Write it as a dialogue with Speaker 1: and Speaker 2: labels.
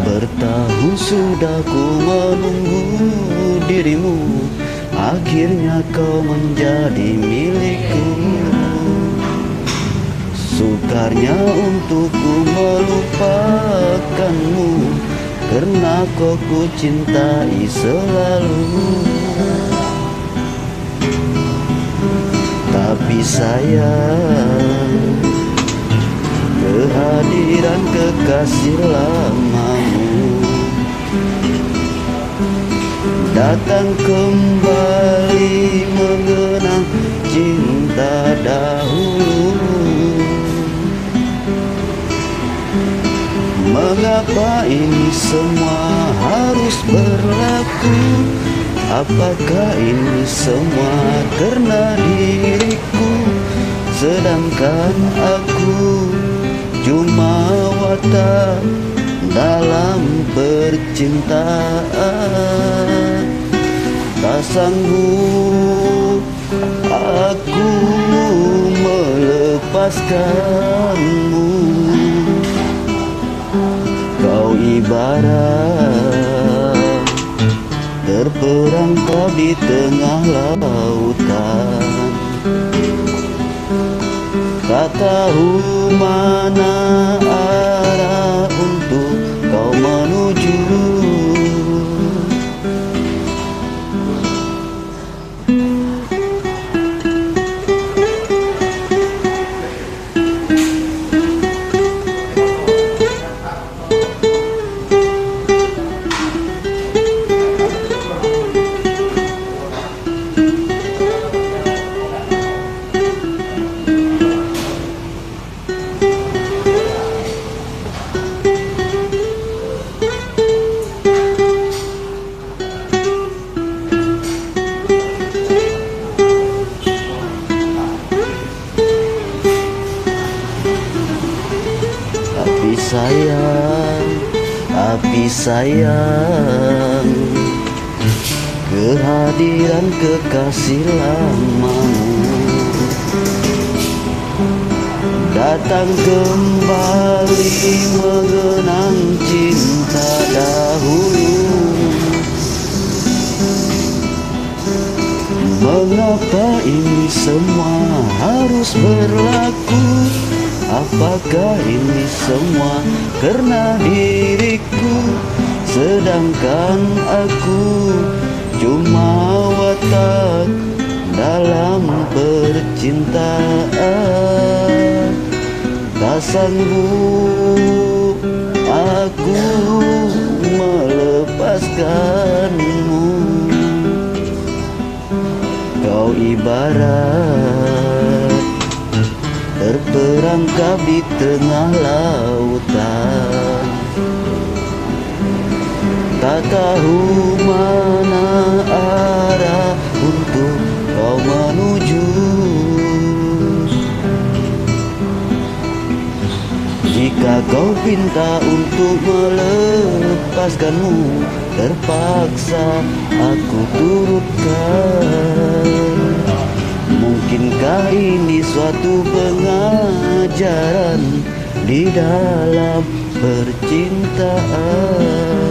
Speaker 1: Bertahun sudah ku menunggu dirimu, akhirnya kau menjadi milikku. Sukarnya untukku melupakanmu, karena kau ku cintai selalu. Tapi sayang, kehadiran kekasih lamamu datang kembali mengenang cinta dahulu. Mengapa ini semua harus berlaku? Apakah ini semua karena diriku, sedangkan aku cuma watak dalam percintaan. Tak sanggup aku melepaskanmu. Kau ibarat terperangkap di tengah lautan, tak tahu mana arah untuk kau menuju. Tapi sayang, kehadiran kekasih lamamu datang kembali mengenang cinta dahulu. Mengapa ini semua harus berlaku? Apakah ini semua karena diriku, sedangkan aku cuma watak dalam percintaan. Tak sanggup aku melepaskanmu. Kau ibarat terperangkap di tengah lautan, tak tahu mana arah untuk kau menuju. Jika kau pinta untuk melepaskanmu, terpaksa aku turutkan. Mungkinkah ini suatu pengajaran di dalam percintaan?